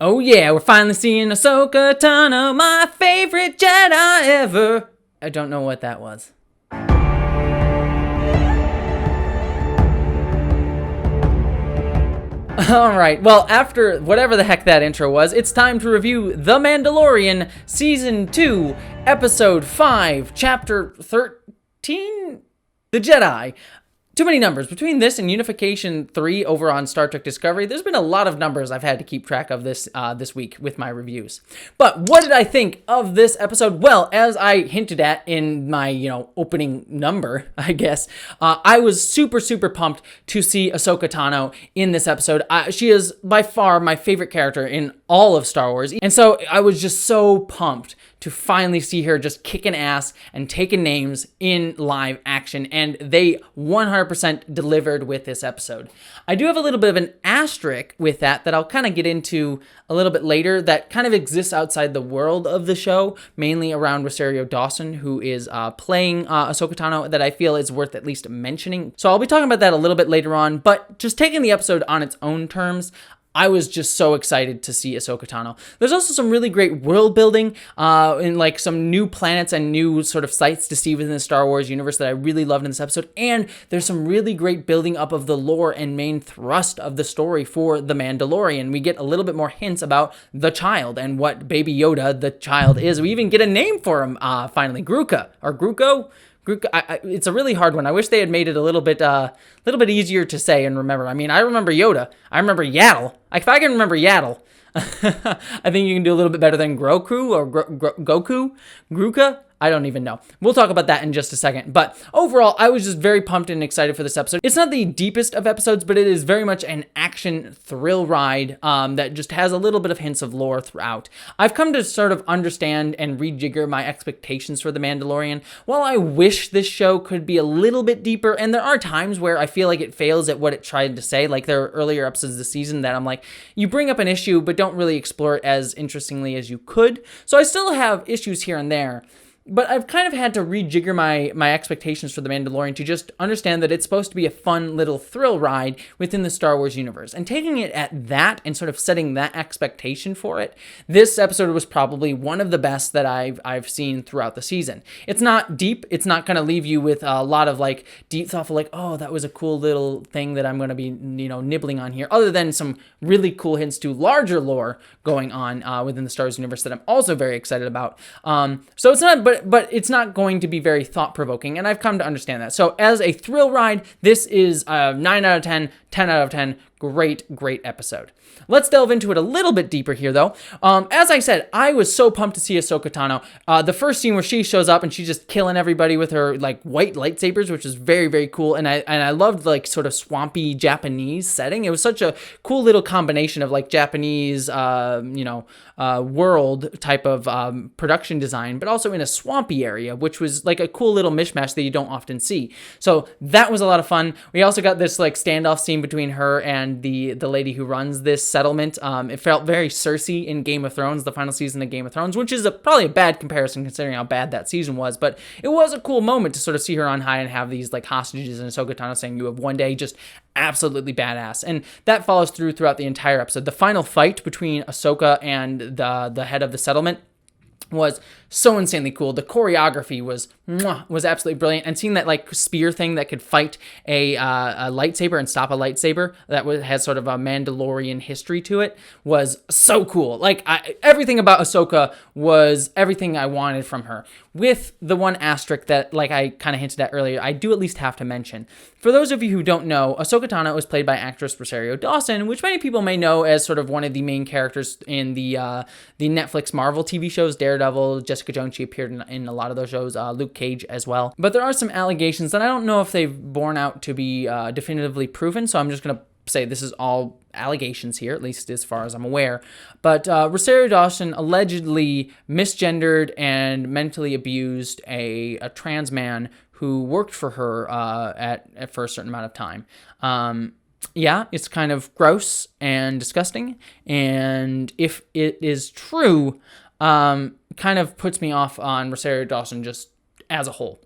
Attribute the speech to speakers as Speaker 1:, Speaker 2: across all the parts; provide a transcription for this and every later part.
Speaker 1: Oh yeah, we're finally seeing Ashoka Tano, my favorite Jedi ever. I don't know what that was. Alright, well, after whatever the heck that intro was, it's time to review The Mandalorian, Season 2, Episode 5, Chapter 13? The Jedi. Too many numbers. Between this and Unification 3 over on Star Trek Discovery, there's been a lot of numbers I've had to keep track of this week with my reviews. But what did I think of this episode? Well, as I hinted at in my, opening number, I guess, I was super, super pumped to see Ashoka Tano in this episode. She is by far my favorite character in all of Star Wars. And so I was just so pumped to finally see her just kicking ass and taking names in live action, and they 100% delivered with this episode. I do have a little bit of an asterisk with that I'll kind of get into a little bit later that kind of exists outside the world of the show, mainly around Rosario Dawson, who is playing Ashoka Tano, that I feel is worth at least mentioning. So I'll be talking about that a little bit later on, but just taking the episode on its own terms, I was just so excited to see Ashoka Tano. There's also some really great world building in like some new planets and new sort of sites to see within the Star Wars universe that I really loved in this episode. And there's some really great building up of the lore and main thrust of the story for The Mandalorian. We get a little bit more hints about the child and what Baby Yoda, the child, is. We even get a name for him finally, Gruka or Gruko. It's a really hard one. I wish they had made it a little bit easier to say and remember. I mean, I remember Yoda. I remember Yaddle. If I can remember Yaddle, I think you can do a little bit better than Groku or Goku, Gruka. I don't even know. We'll talk about that in just a second. But overall, I was just very pumped and excited for this episode. It's not the deepest of episodes, but it is very much an action thrill ride that just has a little bit of hints of lore throughout. I've come to sort of understand and rejigger my expectations for The Mandalorian. While I wish this show could be a little bit deeper, and there are times where I feel like it fails at what it tried to say, like there are earlier episodes this season that I'm like, you bring up an issue, but don't really explore it as interestingly as you could. So I still have issues here and there. But I've kind of had to rejigger my expectations for The Mandalorian to just understand that it's supposed to be a fun little thrill ride within the Star Wars universe. And taking it at that and sort of setting that expectation for it, this episode was probably one of the best that I've seen throughout the season. It's not deep. It's not going to leave you with a lot of like deep thoughtful like, oh, that was a cool little thing that I'm going to be, nibbling on here, other than some really cool hints to larger lore going on within the Star Wars universe that I'm also very excited about. So it's not, but it's not going to be very thought-provoking, and I've come to understand that. So as a thrill ride, this is a 9 out of 10, 10 out of 10. Great episode. Let's delve into it a little bit deeper here, though. As I said, I was so pumped to see Ashoka Tano. The first scene where she shows up and she's just killing everybody with her like white lightsabers, which is very, very cool. And I loved like sort of swampy Japanese setting. It was such a cool little combination of like Japanese, world type of production design, but also in a swampy area, which was like a cool little mishmash that you don't often see. So that was a lot of fun. We also got this like standoff scene between her and the lady who runs this settlement. It felt very Cersei in Game of Thrones, the final season of Game of Thrones, which is probably a bad comparison considering how bad that season was, but it was a cool moment to sort of see her on high and have these like hostages and Ahsoka Tano saying you have one day, just absolutely badass. And that follows throughout the entire episode. The final fight between Ahsoka and the head of the settlement was so insanely cool. The choreography was absolutely brilliant, and seeing that like spear thing that could fight a lightsaber and stop a lightsaber that has sort of a Mandalorian history to it was so cool. Like everything about Ahsoka was everything I wanted from her, with the one asterisk that, like I kind of hinted at earlier, I do at least have to mention. For those of you who don't know, Ashoka Tano was played by actress Rosario Dawson, which many people may know as sort of one of the main characters in the Netflix Marvel TV shows, Daredevil, Jessica Jones. She appeared in a lot of those shows, Luke Cage as well. But there are some allegations that I don't know if they've borne out to be definitively proven, so I'm just going to say this is all allegations here, at least as far as I'm aware. But Rosario Dawson allegedly misgendered and mentally abused a trans man who worked for her for a certain amount of time. Yeah, it's kind of gross and disgusting, and if it is true, kind of puts me off on Rosario Dawson just as a whole.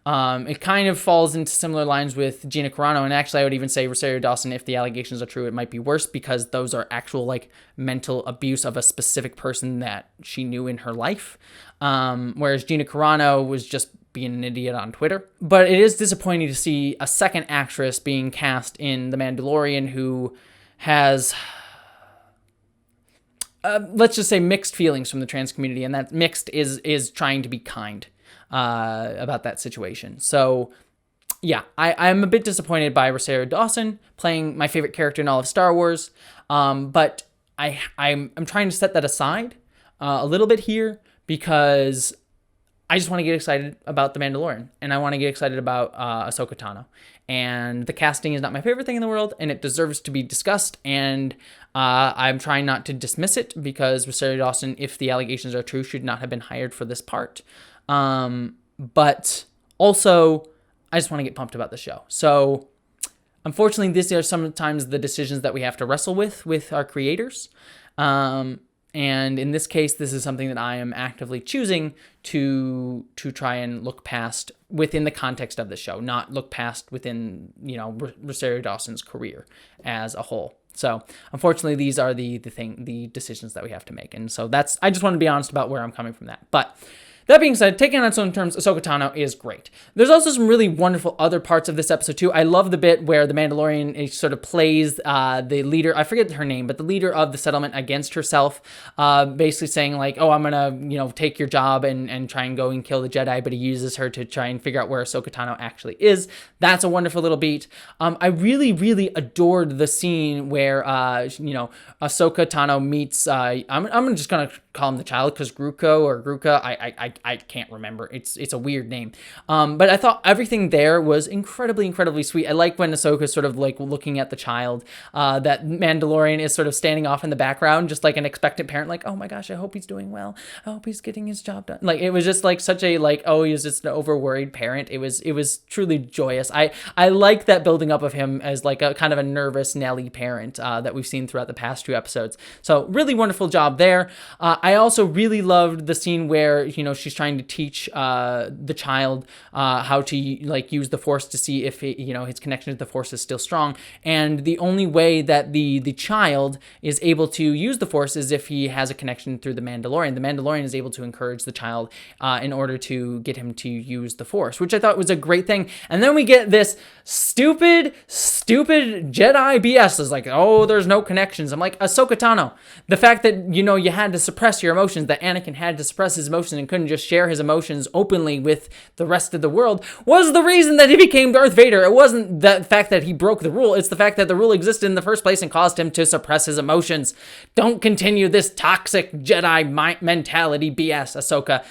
Speaker 1: It kind of falls into similar lines with Gina Carano, and actually I would even say Rosario Dawson, if the allegations are true, it might be worse because those are actual like mental abuse of a specific person that she knew in her life. Whereas Gina Carano was just being an idiot on Twitter. But it is disappointing to see a second actress being cast in The Mandalorian who has, let's just say, mixed feelings from the trans community, and that mixed is trying to be kind about that situation. So yeah, I'm a bit disappointed by Rosario Dawson playing my favorite character in all of Star Wars, but I'm trying to set that aside a little bit here because I just want to get excited about The Mandalorian, and I want to get excited about Ashoka Tano. And the casting is not my favorite thing in the world, and it deserves to be discussed, and I'm trying not to dismiss it because Rosario Dawson, if the allegations are true, should not have been hired for this part. But also, I just want to get pumped about the show. So, unfortunately, these are sometimes the decisions that we have to wrestle with our creators. And in this case, this is something that I am actively choosing to try and look past within the context of the show, not look past within, Rosario Dawson's career as a whole. So unfortunately, these are the decisions that we have to make. And so I just want to be honest about where I'm coming from that. But that being said, taking on its own terms, Ashoka Tano is great. There's also some really wonderful other parts of this episode too. I love the bit where the Mandalorian sort of plays the leader, I forget her name, but the leader of the settlement against herself, basically saying like, oh, I'm gonna, take your job and try and go and kill the Jedi, but he uses her to try and figure out where Ashoka Tano actually is. That's a wonderful little beat. I really, really adored the scene where, Ashoka Tano meets, I'm just gonna call him the child because Gruka, I can't remember. It's a weird name. But I thought everything there was incredibly, incredibly sweet. I like when Ahsoka's sort of like looking at the child, that Mandalorian is sort of standing off in the background, just like an expectant parent, like, oh my gosh, I hope he's doing well. I hope he's getting his job done. Like, it was just like such a, like, oh, he's just an over worried parent. It was truly joyous. I like that building up of him as like a kind of a nervous Nelly parent, that we've seen throughout the past 2 episodes. So really wonderful job there. I also really loved the scene where, she's trying to teach the child how to like use the Force to see if his connection to the Force is still strong. And the only way that the child is able to use the Force is if he has a connection through the Mandalorian. The Mandalorian is able to encourage the child in order to get him to use the Force, which I thought was a great thing. And then we get this stupid Jedi BS. Is like, oh, there's no connections. I'm like, Ahsoka Tano, the fact that you had to suppress your emotions, that Anakin had to suppress his emotions and couldn't just share his emotions openly with the rest of the world, was the reason that he became Darth Vader. It wasn't the fact that he broke the rule. It's the fact that the rule existed in the first place and caused him to suppress his emotions. Don't continue this toxic Jedi mentality BS, Ahsoka.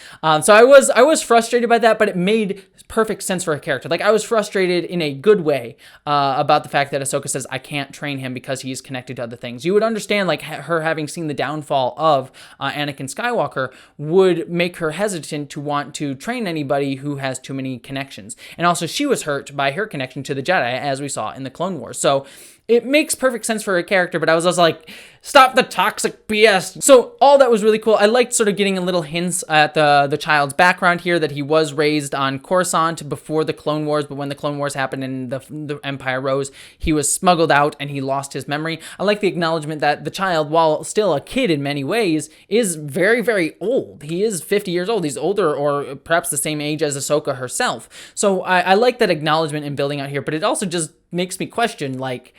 Speaker 1: So I was frustrated by that, but it made perfect sense for a character. Like, I was frustrated in a good way about the fact that Ahsoka says, I can't train him because he's connected to other things. You would understand, like, her having seen the downfall of Anakin Skywalker would make her hesitant to want to train anybody who has too many connections. And also, she was hurt by her connection to the Jedi, as we saw in the Clone Wars. So it makes perfect sense for a character, but I was also like, stop the toxic BS. So all that was really cool. I liked sort of getting a little hints at the child's background here, that he was raised on Coruscant before the Clone Wars, but when the Clone Wars happened and the Empire rose, he was smuggled out and he lost his memory. I like the acknowledgement that the child, while still a kid in many ways, is very, very old. He is 50 years old. He's older, or perhaps the same age as Ahsoka herself. So I like that acknowledgement in building out here, but it also just makes me question, like,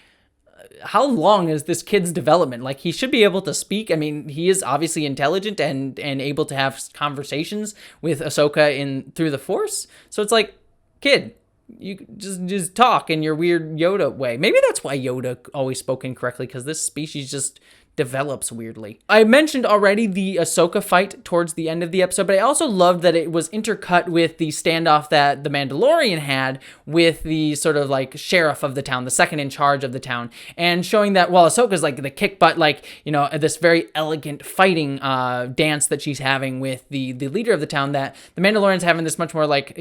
Speaker 1: how long is this kid's development? Like, he should be able to speak. I mean, he is obviously intelligent and able to have conversations with Ahsoka through the Force. So it's like, kid, you just talk in your weird Yoda way. Maybe that's why Yoda always spoke incorrectly, because this species just develops weirdly. I mentioned already the Ahsoka fight towards the end of the episode, but I also loved that it was intercut with the standoff that the Mandalorian had with the sort of like sheriff of the town, the second in charge of the town, and showing that while Ahsoka's like the kick butt, like, this very elegant fighting dance that she's having with the leader of the town, that the Mandalorian's having this much more like,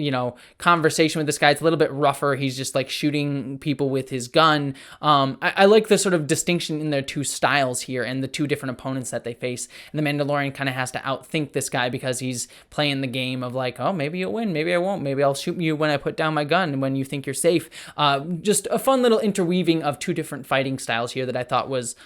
Speaker 1: conversation with this guy. It's a little bit rougher. He's just like shooting people with his gun. I like the sort of distinction in their two styles here. and the two different opponents that they face. And the Mandalorian kind of has to outthink this guy because he's playing the game of like, oh, maybe you'll win, maybe I won't, maybe I'll shoot you when I put down my gun and when you think you're safe. Just a fun little interweaving of two different fighting styles here that I thought was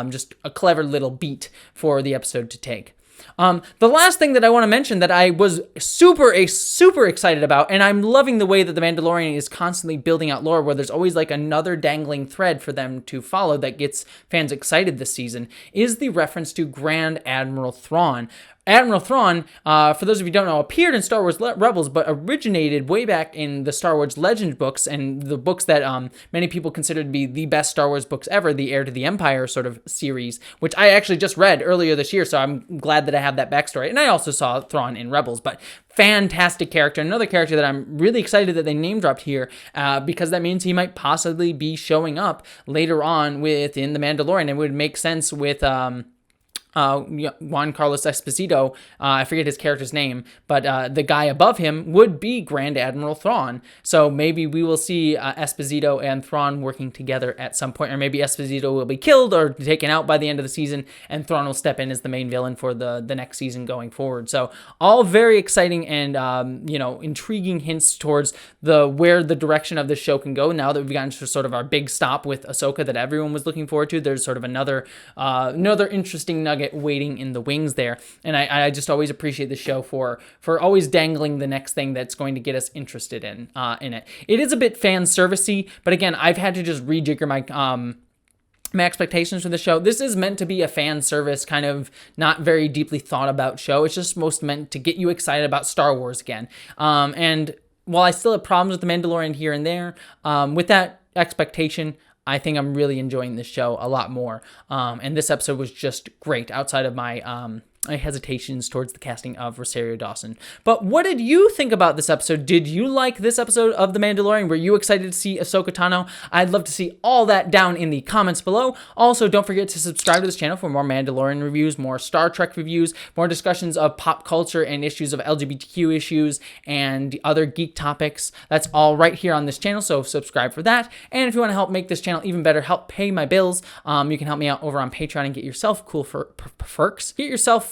Speaker 1: just a clever little beat for the episode to take. The last thing that I want to mention that I was super excited about, and I'm loving the way that The Mandalorian is constantly building out lore where there's always like another dangling thread for them to follow that gets fans excited this season, is the reference to Grand Admiral Thrawn. Admiral Thrawn, for those of you who don't know, appeared in Star Wars Rebels, but originated way back in the Star Wars Legend books and the books that many people consider to be the best Star Wars books ever, the Heir to the Empire sort of series, which I actually just read earlier this year, so I'm glad that I have that backstory. And I also saw Thrawn in Rebels, but fantastic character. Another character that I'm really excited that they name dropped here, because that means he might possibly be showing up later on within The Mandalorian. It would make sense with Juan Carlos Esposito, I forget his character's name, but the guy above him would be Grand Admiral Thrawn. So maybe we will see Esposito and Thrawn working together at some point, or maybe Esposito will be killed or taken out by the end of the season, and Thrawn will step in as the main villain for the next season going forward. So all very exciting and intriguing hints towards where the direction of the show can go. Now that we've gotten to sort of our big stop with Ahsoka that everyone was looking forward to, there's sort of another interesting nugget waiting in the wings there, and I just always appreciate the show for always dangling the next thing that's going to get us interested in it. It is a bit fan servicey, but again, I've had to just rejigger my expectations for the show. This is meant to be a fan service, kind of not very deeply thought about show. It's just most meant to get you excited about Star Wars again. And while I still have problems with The Mandalorian here and there, with that expectation, I think I'm really enjoying this show a lot more. And this episode was just great outside of my hesitations towards the casting of Rosario Dawson. But what did you think about this episode? Did you like this episode of The Mandalorian? Were you excited to see Ashoka Tano? I'd love to see all that down in the comments below. Also, don't forget to subscribe to this channel for more Mandalorian reviews, more Star Trek reviews, more discussions of pop culture and issues of LGBTQ issues and other geek topics. That's all right here on this channel, so subscribe for that. And if you want to help make this channel even better, help pay my bills, you can help me out over on Patreon and get yourself cool perks. Get yourself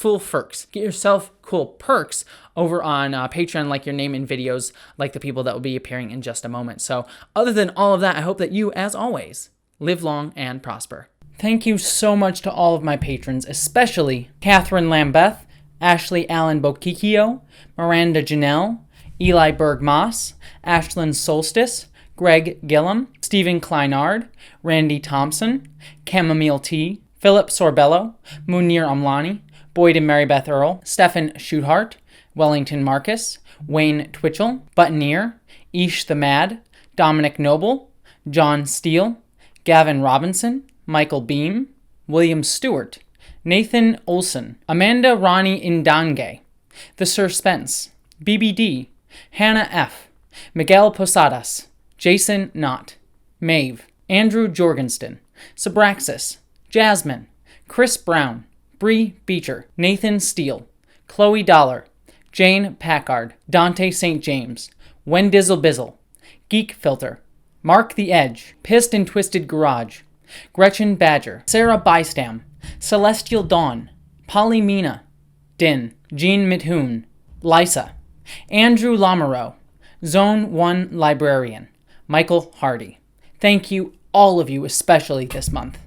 Speaker 1: cool perks over on Patreon, like your name in videos, like the people that will be appearing in just a moment. So other than all of that, I hope that you, as always, live long and prosper. Thank you so much to all of my patrons, especially Catherine Lambeth, Ashley Allen Bokikio, Miranda Janelle, Eli Berg-Moss, Ashlyn Solstice, Greg Gillum, Stephen Kleinard, Randy Thompson, Chamomile Tea, Philip Sorbello, Munir Amlani, Boyd and Marybeth Earl, Stephen Schuthart, Wellington Marcus, Wayne Twitchell, Buttoneer, Ish the Mad, Dominic Noble, John Steele, Gavin Robinson, Michael Beam, William Stewart, Nathan Olson, Amanda Ronnie Indange, The Suspense, BBD, Hannah F., Miguel Posadas, Jason Knott, Maeve, Andrew Jorgenston, Sabraxis, Jasmine, Chris Brown, Bree Beecher, Nathan Steele, Chloe Dollar, Jane Packard, Dante St. James, Wendizzle Bizzle, Geek Filter, Mark the Edge, Pissed and Twisted Garage, Gretchen Badger, Sarah Bystam, Celestial Dawn, Polly Mina, Din, Jean Mithoon, Lysa, Andrew Lamoureux, Zone 1 Librarian, Michael Hardy. Thank you, all of you, especially this month.